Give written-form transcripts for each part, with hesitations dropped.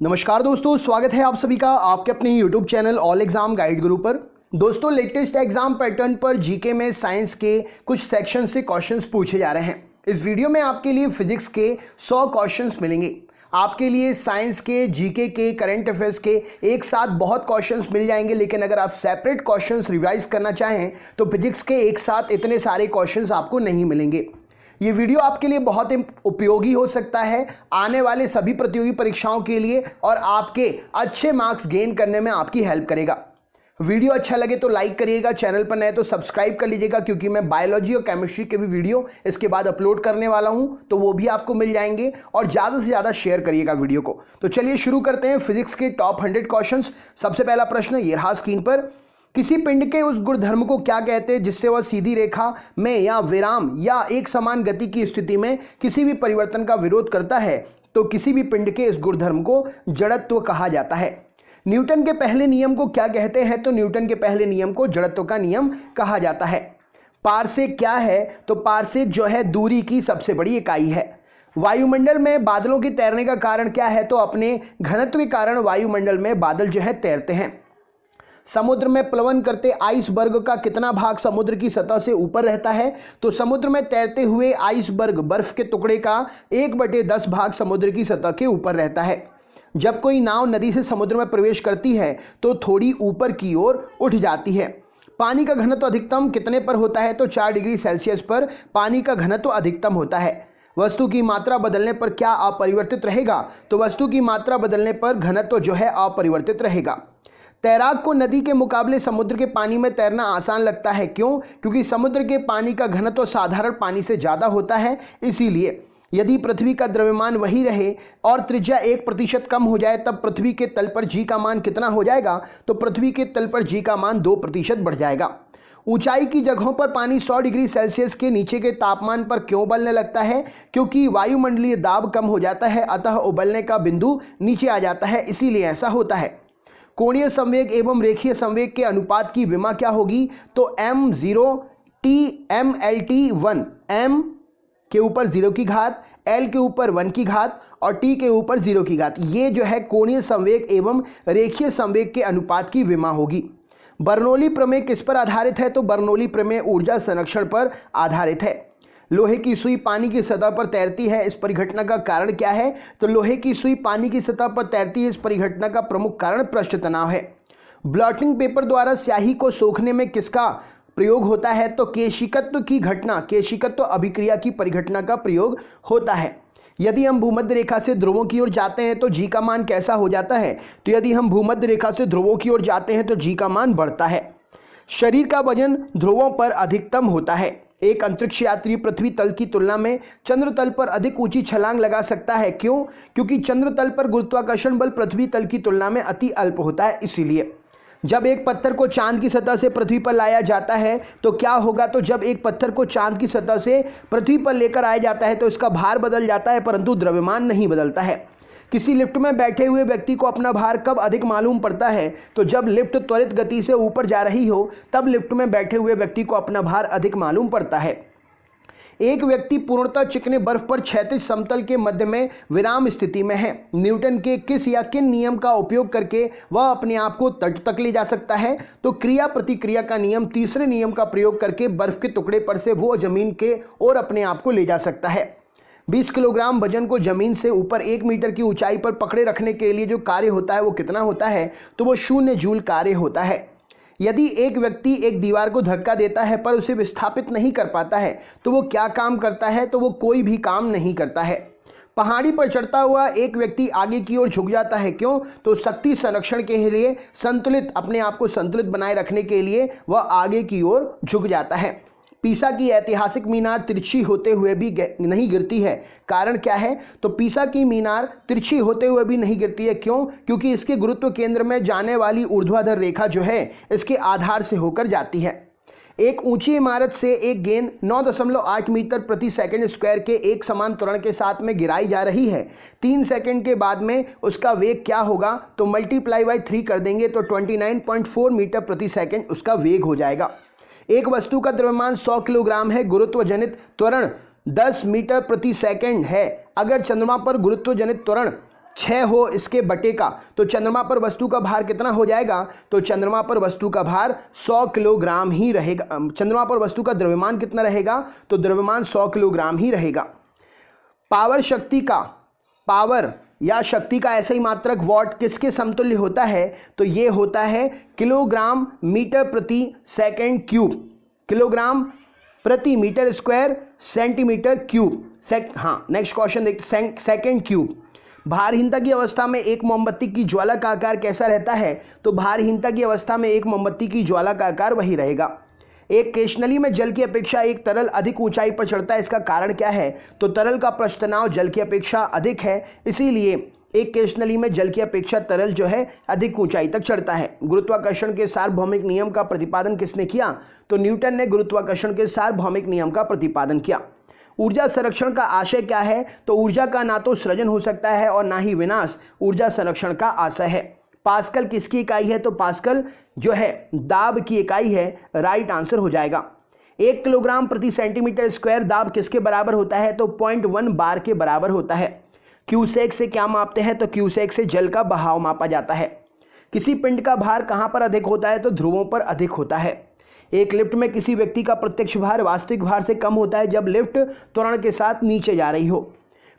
नमस्कार दोस्तों, स्वागत है आप सभी का आपके अपने YouTube channel all exam guide गुरु पर। दोस्तों, लेटेस्ट एग्जाम पैटर्न पर जीके में साइंस के कुछ सेक्शन से क्वेश्चंस पूछे जा रहे हैं। इस वीडियो में आपके लिए फिजिक्स के 100 क्वेश्चंस मिलेंगे। आपके लिए साइंस के, जीके के, करंट अफेयर्स के एक साथ बहुत क्वेश्चंस मिल जाएंगे। लेकिन अगर आप सेपरेट क्वेश्चंस रिवाइज करना चाहें तो फिजिक्स के एक साथ इतने सारे क्वेश्चंस आपको नहीं मिलेंगे। ये वीडियो आपके लिए बहुत उपयोगी हो सकता है आने वाले सभी प्रतियोगी परीक्षाओं के लिए और आपके अच्छे मार्क्स गेन करने में आपकी हेल्प करेगा। वीडियो अच्छा लगे तो लाइक करिएगा, चैनल पर नए तो सब्सक्राइब कर लीजिएगा, क्योंकि मैं बायोलॉजी और केमिस्ट्री के भी वीडियो इसके बाद अपलोड करने वाला हूं, तो वो भी आपको मिल जाएंगे। और ज़्यादा से ज़्यादा शेयर करिएगा वीडियो को। तो चलिए शुरू करते हैं फिजिक्स के टॉप 100 क्वेश्चंस। सबसे पहला प्रश्न ये रहा स्क्रीन पर। किसी पिंड के उस गुणधर्म को क्या कहते हैं जिससे वह सीधी रेखा में या विराम या एक समान गति की स्थिति में किसी भी परिवर्तन का विरोध करता है? तो किसी भी पिंड के इस गुणधर्म को जड़त्व कहा जाता है। न्यूटन के पहले नियम को क्या कहते हैं? तो न्यूटन के पहले नियम को जड़त्व का नियम कहा जाता है। पारसेक क्या है? तो पारसेक जो है दूरी की सबसे बड़ी इकाई है। वायुमंडल में बादलों के तैरने का कारण क्या है? तो अपने घनत्व के कारण वायुमंडल में बादल जो है तैरते हैं। समुद्र में प्लवन करते आइसबर्ग का कितना भाग समुद्र की सतह से ऊपर रहता है? तो समुद्र में तैरते हुए आइसबर्ग बर्फ के टुकड़े का 1/10 भाग समुद्र की सतह के ऊपर रहता है। जब कोई नाव नदी से समुद्र में प्रवेश करती है तो थोड़ी ऊपर की ओर उठ जाती है। पानी का घनत्व अधिकतम कितने पर होता है? तो 4 डिग्री सेल्सियस पर पानी का घनत्व अधिकतम होता है। वस्तु की मात्रा बदलने पर क्या अपरिवर्तित रहेगा? तो वस्तु की मात्रा बदलने पर घनत्व जो है अपरिवर्तित रहेगा। तैराक को नदी के मुकाबले समुद्र के पानी में तैरना आसान लगता है। क्यों? क्योंकि समुद्र के पानी का घनत्व साधारण पानी से ज़्यादा होता है। इसीलिए यदि पृथ्वी का द्रव्यमान वही रहे और त्रिज्या 1% कम हो जाए तब पृथ्वी के तल पर जी का मान कितना हो जाएगा? तो पृथ्वी के तल पर जी का मान 2% बढ़ जाएगा। ऊंचाई की जगहों पर पानी 100 डिग्री सेल्सियस के नीचे के तापमान पर क्यों उबलने लगता है? क्योंकि वायुमंडलीय दाब कम हो जाता है, अतः उबलने का बिंदु नीचे आ जाता है, इसीलिए ऐसा होता है। कोणीय संवेग एवं रेखीय संवेग के अनुपात की विमा क्या होगी? तो m0 t mLT1, m के ऊपर 0 की घात, l के ऊपर 1 की घात और t के ऊपर 0 की घात। ये जो है कोणीय संवेग एवं रेखीय संवेग के अनुपात की विमा होगी। बर्नौली प्रमेय किस पर आधारित है? तो बर्नौली प्रमेय ऊर्जा संरक्षण पर आधारित है। लोहे की सुई पानी की सतह पर तैरती है, इस परिघटना का कारण क्या है? तो लोहे की सुई पानी की सतह पर तैरती है, इस परिघटना का प्रमुख कारण पृष्ठ तनाव है। ब्लॉटिंग पेपर द्वारा स्याही को सोखने में किसका प्रयोग होता है? तो केशिकत्व की घटना, केशिकत्व अभिक्रिया की परिघटना का प्रयोग होता है। यदि हम भूमध्य रेखा से ध्रुवों की ओर जाते हैं तो जी का मान कैसा हो जाता है? तो यदि हम भूमध्य रेखा से ध्रुवों की ओर जाते हैं तो जी का मान बढ़ता है। शरीर का वजन ध्रुवों पर अधिकतम होता है। एक अंतरिक्ष यात्री पृथ्वी तल की तुलना में चंद्र तल पर अधिक ऊंची छलांग लगा सकता है। क्यों? क्योंकि चंद्र तल पर गुरुत्वाकर्षण बल पृथ्वी तल की तुलना में अति अल्प होता है, इसीलिए। जब एक पत्थर को चांद की सतह से पृथ्वी पर लाया जाता है तो क्या होगा? तो जब एक पत्थर को चांद की सतह से पृथ्वी पर लेकर आया जाता है तो इसका भार बदल जाता है, परंतु द्रव्यमान नहीं बदलता है। किसी लिफ्ट में बैठे हुए व्यक्ति को अपना भार कब अधिक मालूम पड़ता है? तो जब लिफ्ट त्वरित गति से ऊपर जा रही हो तब लिफ्ट में बैठे हुए व्यक्ति को अपना भार अधिक मालूम पड़ता है। एक व्यक्ति पूर्णतः चिकने बर्फ पर क्षैतिज समतल के मध्य में विराम स्थिति में है। न्यूटन के किस या किन नियम का उपयोग करके वह अपने आप को तट तक ले जा सकता है? तो क्रिया प्रतिक्रिया का नियम, तीसरे नियम का प्रयोग करके बर्फ के टुकड़े पर से वो जमीन के ओर अपने आप को ले जा सकता है। 20 किलोग्राम वजन को जमीन से ऊपर 1 मीटर की ऊंचाई पर पकड़े रखने के लिए जो कार्य होता है वो कितना होता है? तो वो 0 जूल कार्य होता है। यदि एक व्यक्ति एक दीवार को धक्का देता है पर उसे विस्थापित नहीं कर पाता है तो वो क्या काम करता है? तो वो कोई भी काम नहीं करता है। पहाड़ी पर चढ़ता हुआ एक व्यक्ति आगे की ओर झुक जाता है। क्यों? तो शक्ति संरक्षण के लिए, संतुलित, अपने आप को संतुलित बनाए रखने के लिए वह आगे की ओर झुक जाता है। पीसा की ऐतिहासिक मीनार तिरछी होते हुए भी नहीं गिरती है, कारण क्या है? तो पीसा की मीनार तिरछी होते हुए भी नहीं गिरती है। क्यों? क्योंकि इसके गुरुत्व केंद्र में जाने वाली ऊर्ध्वाधर रेखा जो है इसके आधार से होकर जाती है। एक ऊंची इमारत से एक गेंद 9.8 मीटर प्रति सेकंड स्क्वायर के एक समान त्वरण के साथ में गिराई जा रही है। 3 सेकंड के बाद में उसका वेग क्या होगा? तो मल्टीप्लाई बाई 3 कर देंगे तो 29.4 मीटर प्रति सेकंड उसका वेग हो जाएगा। एक वस्तु का द्रव्यमान 100 किलोग्राम है, गुरुत्व जनित त्वरण 10 मीटर प्रति सेकंड है। अगर चंद्रमा पर गुरुत्व जनित त्वरण 6 हो इसके बटे का, तो चंद्रमा पर वस्तु का भार कितना हो जाएगा? तो चंद्रमा पर वस्तु का भार 100 किलोग्राम ही रहेगा। चंद्रमा पर वस्तु का द्रव्यमान कितना रहेगा? तो द्रव्यमान 100 किलोग्राम ही रहेगा। पावर शक्ति का, पावर या शक्ति का ऐसा ही मात्रक वॉट किसके समतुल्य होता है? तो ये होता है किलोग्राम मीटर प्रति सेकंड क्यूब, किलोग्राम प्रति मीटर स्क्वायर सेंटीमीटर क्यूब। हाँ, नेक्स्ट क्वेश्चन देखते, सेकंड क्यूब। भारहीनता की अवस्था में एक मोमबत्ती की ज्वाला का आकार कैसा रहता है? तो भारहीनता की अवस्था में एक मोमबत्ती की ज्वाला का आकार वही रहेगा। एक केशनली में जल की अपेक्षा एक तरल अधिक ऊंचाई पर चढ़ता है, इसका कारण क्या है? तो तरल का पृष्ठ तनाव जल की अपेक्षा अधिक है, इसीलिए एक केशनली में जल की अपेक्षा तरल जो है अधिक ऊंचाई तक चढ़ता है। गुरुत्वाकर्षण के सार्वभौमिक नियम का प्रतिपादन किसने किया? तो न्यूटन ने गुरुत्वाकर्षण के सार्वभौमिक नियम का प्रतिपादन किया। ऊर्जा संरक्षण का आशय क्या है? तो ऊर्जा का ना तो सृजन हो सकता है और ना ही विनाश ऊर्जा संरक्षण का आशय है। पास्कल किसकी इकाई है? तो पास्कल जो है दाब की इकाई है, राइट आंसर हो जाएगा। 1 किलोग्राम प्रति सेंटीमीटर स्क्वायर दाब किसके बराबर होता है? तो 0.1 बार के बराबर होता है। क्यूसेक से क्या मापते हैं? तो क्यूसेक से जल का बहाव मापा जाता है। किसी पिंड का भार कहाँ पर अधिक होता है? तो ध्रुवों पर अधिक होता है। एक लिफ्ट में किसी व्यक्ति का प्रत्यक्ष भार वास्तविक भार से कम होता है जब लिफ्ट त्वरण के साथ नीचे जा रही हो।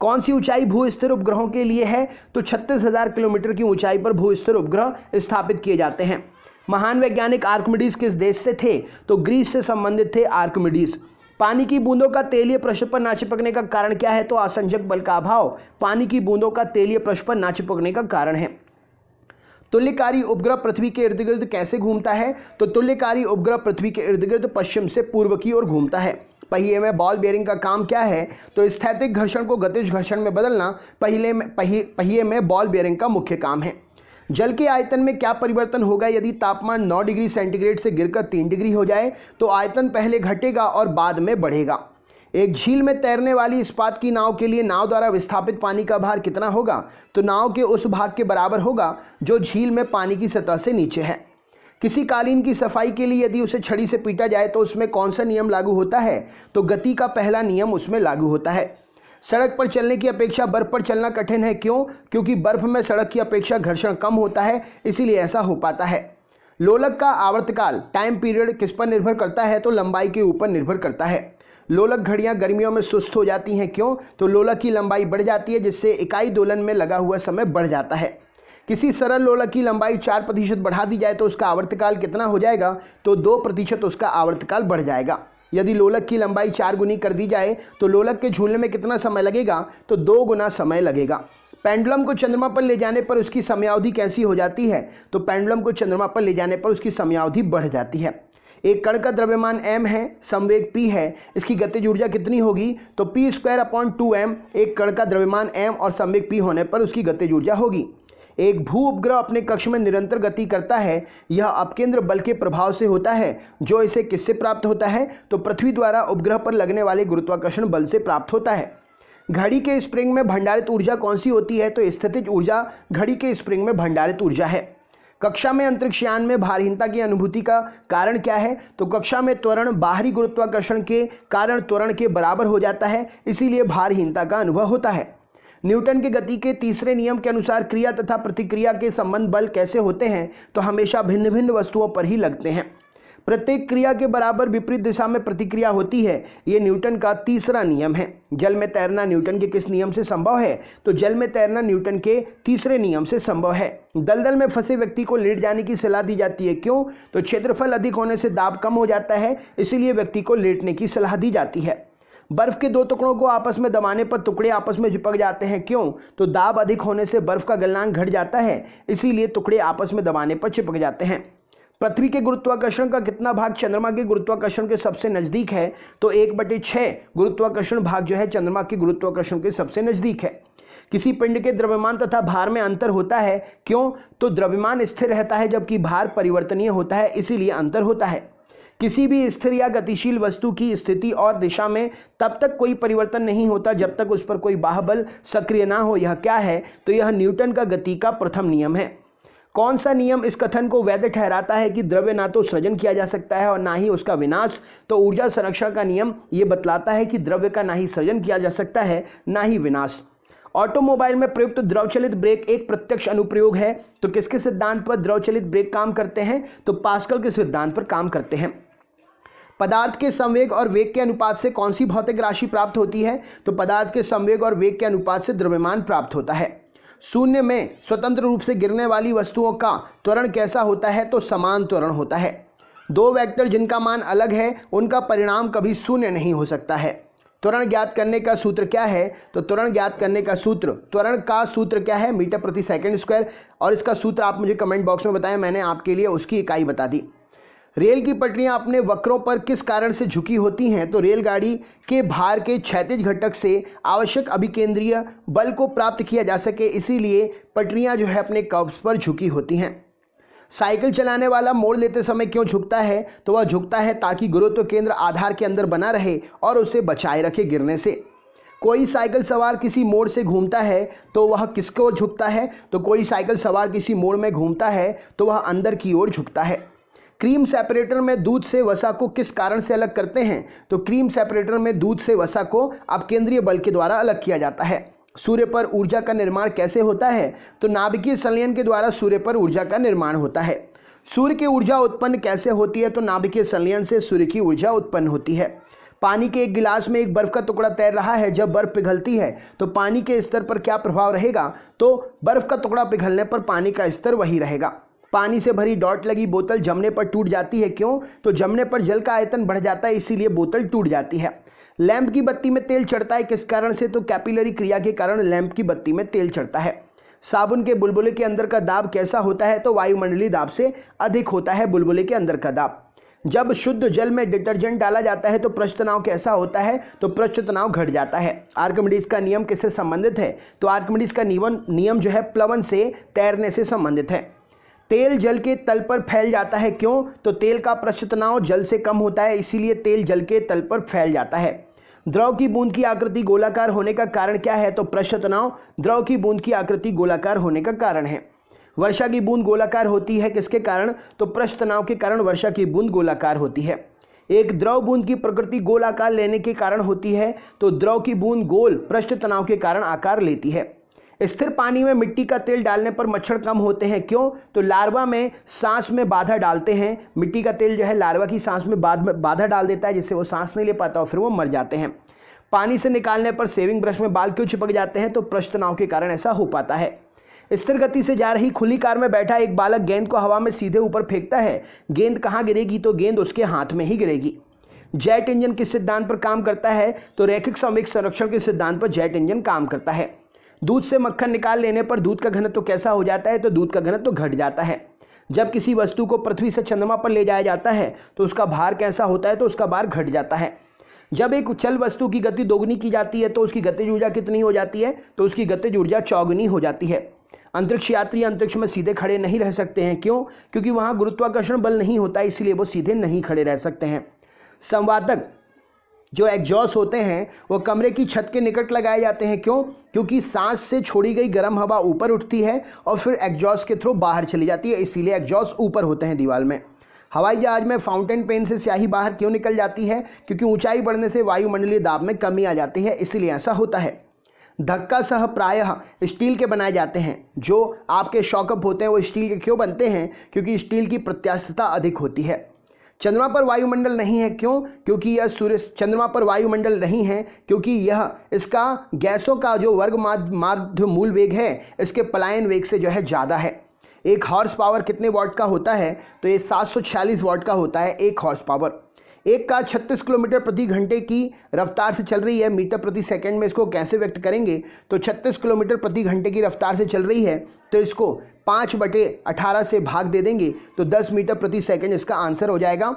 कौन सी ऊंचाई भू स्थिर उपग्रहों के लिए है? तो 36,000 किलोमीटर की ऊंचाई पर भू स्थिर उपग्रह स्थापित किए जाते हैं। महान वैज्ञानिक आर्किमिडीज किस देश से थे? तो ग्रीस से संबंधित थे आर्किमिडीज। पानी की बूंदों का तेलीय पृष्ठ पर ना चिपकने का कारण क्या है? तो आसंजक बल का अभाव पानी की बूंदों का तेलीय पृष्ठ पर ना चिपकने का कारण है। तुल्यकारी उपग्रह पृथ्वी के इर्द गिर्द कैसे घूमता है? तो तुल्यकारी उपग्रह पृथ्वी के इर्द गिर्द पश्चिम से पूर्व की ओर घूमता है। पहिए में बॉल बेयरिंग का काम क्या है? तो स्थैतिक घर्षण को गतिज घर्षण में बदलना पहिए में बॉल बेयरिंग का मुख्य काम है। जल के आयतन में क्या परिवर्तन होगा यदि तापमान 9 डिग्री सेंटीग्रेड से गिरकर 3 डिग्री हो जाए? तो आयतन पहले घटेगा और बाद में बढ़ेगा। एक झील में तैरने वाली इस्पात की नाव के लिए नाव द्वारा विस्थापित पानी का भार कितना होगा? तो नाव के उस भाग के बराबर होगा जो झील में पानी की सतह से नीचे है। किसी कालीन की सफाई के लिए यदि उसे छड़ी से पीटा जाए तो उसमें कौन सा नियम लागू होता है? तो गति का पहला नियम उसमें लागू होता है। सड़क पर चलने की अपेक्षा बर्फ पर चलना कठिन है, क्यों? क्योंकि बर्फ में सड़क की अपेक्षा घर्षण कम होता है, इसीलिए ऐसा हो पाता है। लोलक का आवर्तकाल टाइम पीरियड किस पर निर्भर करता है? तो लंबाई के ऊपर निर्भर करता है। लोलक घड़ियां गर्मियों में सुस्त हो जाती हैं, क्यों? तो लोलक की लंबाई बढ़ जाती है जिससे इकाई दोलन में लगा हुआ समय बढ़ जाता है। किसी सरल लोलक की लंबाई 4% बढ़ा दी जाए तो उसका आवर्तकाल कितना हो जाएगा? तो 2% उसका आवर्तकाल बढ़ जाएगा। यदि लोलक की लंबाई 4 गुनी कर दी जाए तो लोलक के झूलने में कितना समय लगेगा? तो 2 गुना समय लगेगा। पेंडुलम को चंद्रमा पर ले जाने पर उसकी समयावधि कैसी हो जाती है? तो पेंडुलम को चंद्रमा पर ले जाने पर उसकी समयावधि बढ़ जाती है। एक कण का द्रव्यमान m है, संवेग p है, इसकी गतिज ऊर्जा कितनी होगी? तो p²/2m एक कण का द्रव्यमान m और संवेग p होने पर उसकी गतिज ऊर्जा होगी। एक भू उपग्रह अपने कक्ष में निरंतर गति करता है, यह अपकेंद्र बल के प्रभाव से होता है, जो इसे किससे प्राप्त होता है? तो पृथ्वी द्वारा उपग्रह पर लगने वाले गुरुत्वाकर्षण बल से प्राप्त होता है। घड़ी के स्प्रिंग में भंडारित ऊर्जा कौन सी होती है? तो स्थितिज ऊर्जा घड़ी के स्प्रिंग में भंडारित ऊर्जा है। कक्षा में अंतरिक्षयान में भारहीनता की अनुभूति का कारण क्या है? तो कक्षा में त्वरण बाहरी गुरुत्वाकर्षण के कारण त्वरण के बराबर हो जाता है, इसीलिए भारहीनता का अनुभव होता है। न्यूटन के गति के तीसरे नियम के अनुसार क्रिया तथा प्रतिक्रिया के संबंध बल कैसे होते हैं? तो हमेशा भिन्न भिन्न वस्तुओं पर ही लगते हैं। प्रत्येक क्रिया के बराबर विपरीत दिशा में प्रतिक्रिया होती है, ये न्यूटन का तीसरा नियम है। जल में तैरना न्यूटन के किस नियम से संभव है? तो जल में तैरना न्यूटन के तीसरे नियम से संभव है। दलदल में फंसे व्यक्ति को लेट जाने की सलाह दी जाती है, क्यों? तो क्षेत्रफल अधिक होने से दाब कम हो जाता है, इसीलिए व्यक्ति को लेटने की सलाह दी जाती है। बर्फ के 2 टुकड़ों को आपस में दबाने पर टुकड़े आपस में चिपक जाते हैं, क्यों? तो दाब अधिक होने से बर्फ का गलनांक घट जाता है, इसीलिए टुकड़े आपस में दबाने पर चिपक जाते हैं। पृथ्वी के गुरुत्वाकर्षण का कितना भाग चंद्रमा के गुरुत्वाकर्षण के सबसे नजदीक है? तो 1/6 गुरुत्वाकर्षण भाग जो है चंद्रमा के गुरुत्वाकर्षण के सबसे नजदीक है। किसी पिंड के द्रव्यमान तथा भार में अंतर होता है, क्यों? तो द्रव्यमान स्थिर रहता है जबकि भार परिवर्तनीय होता है, इसीलिए अंतर होता है। किसी भी स्थिर या गतिशील वस्तु की स्थिति और दिशा में तब तक कोई परिवर्तन नहीं होता जब तक उस पर कोई बाह्य सक्रिय ना हो। यह क्या है? तो यह न्यूटन का गति का प्रथम नियम है। कौन सा नियम इस कथन को वैध ठहराता है कि द्रव्य ना तो सृजन किया जा सकता है और ना ही उसका विनाश? तो ऊर्जा संरक्षण का नियम ये बतलाता है कि द्रव्य का ना ही सृजन किया जा सकता है ना ही विनाश। ऑटोमोबाइल में प्रयुक्त द्रवचलित ब्रेक एक प्रत्यक्ष अनुप्रयोग है, तो किसके सिद्धांत पर द्रवचलित ब्रेक काम करते हैं? तो पास्कल के सिद्धांत पर काम करते हैं। पदार्थ के संवेग और वेग के अनुपात से कौन सी भौतिक राशि प्राप्त होती है? तो पदार्थ के संवेग और वेग के अनुपात से द्रव्यमान प्राप्त होता है। शून्य में स्वतंत्र रूप से गिरने वाली वस्तुओं का त्वरण कैसा होता है? तो समान त्वरण होता है। दो वेक्टर जिनका मान अलग है उनका परिणाम कभी शून्य नहीं हो सकता है। त्वरण ज्ञात करने का सूत्र क्या है? तो त्वरण ज्ञात करने का सूत्र, त्वरण का सूत्र क्या है? मीटर प्रति सेकंड स्क्वायर। और इसका सूत्र आप मुझे कमेंट बॉक्स में बताएं, मैंने आपके लिए उसकी इकाई बता दी। रेल की पटरियां अपने वक्रों पर किस कारण से झुकी होती हैं? तो रेलगाड़ी के भार के क्षैतिज घटक से आवश्यक अभिकेंद्रीय बल को प्राप्त किया जा सके, इसीलिए पटरियां जो है अपने कर्व्स पर झुकी होती हैं। साइकिल चलाने वाला मोड़ लेते समय क्यों झुकता है? तो वह झुकता है ताकि गुरुत्व केंद्र आधार के अंदर बना रहे और उसे बचाए रखे गिरने से। कोई साइकिल सवार किसी मोड़ से घूमता है तो वह किसको झुकता है? तो कोई साइकिल सवार किसी मोड़ में घूमता है तो वह अंदर की ओर झुकता है। क्रीम सेपरेटर में दूध से वसा को किस कारण से अलग करते हैं? तो क्रीम सेपरेटर में दूध से वसा को अपकेंद्रीय बल के द्वारा अलग किया जाता है। सूर्य पर ऊर्जा का निर्माण कैसे होता है? तो नाभिकीय संलयन के द्वारा सूर्य पर ऊर्जा का निर्माण होता है। सूर्य की ऊर्जा उत्पन्न कैसे होती है? तो नाभिकीय संलयन से सूर्य की ऊर्जा उत्पन्न होती है। पानी के एक गिलास में एक बर्फ का टुकड़ा तैर रहा है, जब बर्फ पिघलती है तो पानी के स्तर पर क्या प्रभाव रहेगा? तो बर्फ का टुकड़ा पिघलने पर पानी का स्तर वही रहेगा। पानी से भरी डॉट लगी बोतल जमने पर टूट जाती है, क्यों? तो जमने पर जल का आयतन बढ़ जाता है, इसीलिए बोतल टूट जाती है। लैंप की बत्ती में तेल चढ़ता है किस कारण से? तो कैपिलरी क्रिया के कारण लैंप की बत्ती में तेल चढ़ता है। साबुन के बुलबुले के अंदर का दाब कैसा होता है? तो वायुमंडलीय दाब से अधिक होता है बुलबुले के अंदर का दाब। जब शुद्ध जल में डिटर्जेंट डाला जाता है तो पृष्ठ तनाव कैसा होता है? तो पृष्ठ तनाव घट जाता है। आर्किमिडीज का नियम किससे संबंधित है? तो आर्किमिडीज का नियम जो है प्लवन से, तैरने से संबंधित है। तेल जल के तल पर फैल जाता है, क्यों? तो तेल का पृष्ठ तनाव जल से कम होता है, इसीलिए तेल जल के तल पर फैल जाता है। द्रव की बूंद की आकृति गोलाकार होने का कारण क्या है? तो पृष्ठ तनाव द्रव की बूंद की आकृति गोलाकार होने का कारण है। वर्षा की बूंद गोलाकार होती है किसके कारण? तो पृष्ठ तनाव के कारण वर्षा की बूंद गोलाकार होती है। एक द्रव बूंद की प्रकृति गोल आकार लेने के कारण होती है, तो द्रव की बूंद गोल पृष्ठ तनाव के कारण आकार लेती है। स्थिर पानी में मिट्टी का तेल डालने पर मच्छर कम होते हैं, क्यों? तो लार्वा में सांस में बाधा डालते हैं। मिट्टी का तेल जो है लार्वा की सांस में बाधा डाल देता है, जिससे वो सांस नहीं ले पाता और फिर वो मर जाते हैं। पानी से निकालने पर सेविंग ब्रश में बाल क्यों चिपक जाते हैं? तो पृष्ठ तनाव के कारण ऐसा हो पाता है। स्थिर गति से जा रही खुली कार में बैठा एक बालक गेंद को हवा में सीधे ऊपर फेंकता है। गेंद कहाँ गिरेगी? तो गेंद उसके हाथ में ही गिरेगी। जेट इंजन किस सिद्धांत पर काम करता है? तो रैखिक संवेग संरक्षण के सिद्धांत पर जेट इंजन काम करता है। दूध से मक्खन निकाल लेने पर दूध का घनत्व कैसा हो जाता है? तो दूध का घनत्व घट जाता है। जब किसी वस्तु को पृथ्वी से चंद्रमा पर ले जाया जाता है तो उसका भार कैसा होता है? तो उसका भार घट जाता है। जब एक चल वस्तु की गति दोगुनी की जाती है तो उसकी गतिज ऊर्जा कितनी हो जाती है? तो उसकी गतिज ऊर्जा चौगुनी हो जाती है। अंतरिक्ष यात्री अंतरिक्ष में सीधे खड़े नहीं रह सकते हैं, क्यों? क्योंकि वहाँ गुरुत्वाकर्षण बल नहीं होता, इसलिए वो सीधे नहीं खड़े रह सकते हैं। संवादक जो एग्जॉस्ट होते हैं वो कमरे की छत के निकट लगाए जाते हैं, क्यों? क्योंकि सांस से छोड़ी गई गर्म हवा ऊपर उठती है और फिर एग्जॉस्ट के थ्रू बाहर चली जाती है, इसीलिए एग्जॉस्ट ऊपर होते हैं दीवार में। हवाई जहाज में फाउंटेन पेन से स्याही बाहर क्यों निकल जाती है? क्योंकि ऊंचाई बढ़ने से वायुमंडलीय दाब में कमी आ जाती है, इसलिए ऐसा होता है। धक्का सह प्रायः स्टील के बनाए जाते हैं। जो आपके शॉकअप होते हैं वो स्टील के क्यों बनते हैं? क्योंकि स्टील की प्रत्यास्थता अधिक होती है। चंद्रमा पर वायुमंडल नहीं है, क्यों? क्योंकि यह सूर्य चंद्रमा पर वायुमंडल नहीं है क्योंकि यह इसका गैसों का जो वर्ग माध्य मूल वेग है इसके पलायन वेग से जो है ज़्यादा है। एक हॉर्स पावर कितने वाट का होता है? तो ये 746 वाट का होता है एक हॉर्स पावर। एक कार 36 किलोमीटर प्रति घंटे की रफ्तार से चल रही है, मीटर प्रति सेकंड में इसको कैसे व्यक्त करेंगे? तो 36 किलोमीटर प्रति घंटे की रफ्तार से चल रही है तो इसको 5/18 से भाग दे देंगे तो 10 मीटर प्रति सेकंड इसका आंसर हो जाएगा।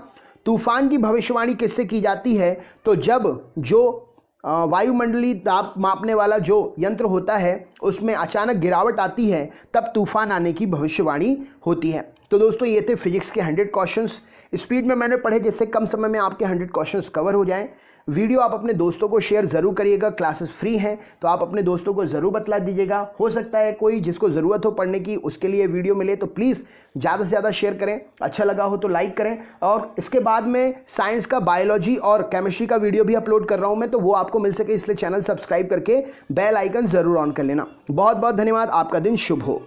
तूफान की भविष्यवाणी किससे की जाती है? तो जब जो वायुमंडलीय दाब मापने वाला जो यंत्र होता है उसमें अचानक गिरावट आती है तब तूफान आने की भविष्यवाणी होती है। तो दोस्तों ये थे फिजिक्स के 100 क्वेश्चंस। स्पीड में मैंने पढ़े जिससे कम समय में आपके 100 क्वेश्चंस कवर हो जाएं। वीडियो आप अपने दोस्तों को शेयर ज़रूर करिएगा। क्लासेस फ्री हैं तो आप अपने दोस्तों को ज़रूर बतला दीजिएगा। हो सकता है कोई जिसको ज़रूरत हो पढ़ने की उसके लिए वीडियो मिले, तो प्लीज़ ज़्यादा से ज़्यादा शेयर करें। अच्छा लगा हो तो लाइक करें। और इसके बाद में साइंस का, बायोलॉजी और केमिस्ट्री का वीडियो भी अपलोड कर रहा हूँ मैं, तो वो आपको मिल सके इसलिए चैनल सब्सक्राइब करके बेल आइकन ज़रूर ऑन कर लेना। बहुत बहुत धन्यवाद। आपका दिन शुभ हो।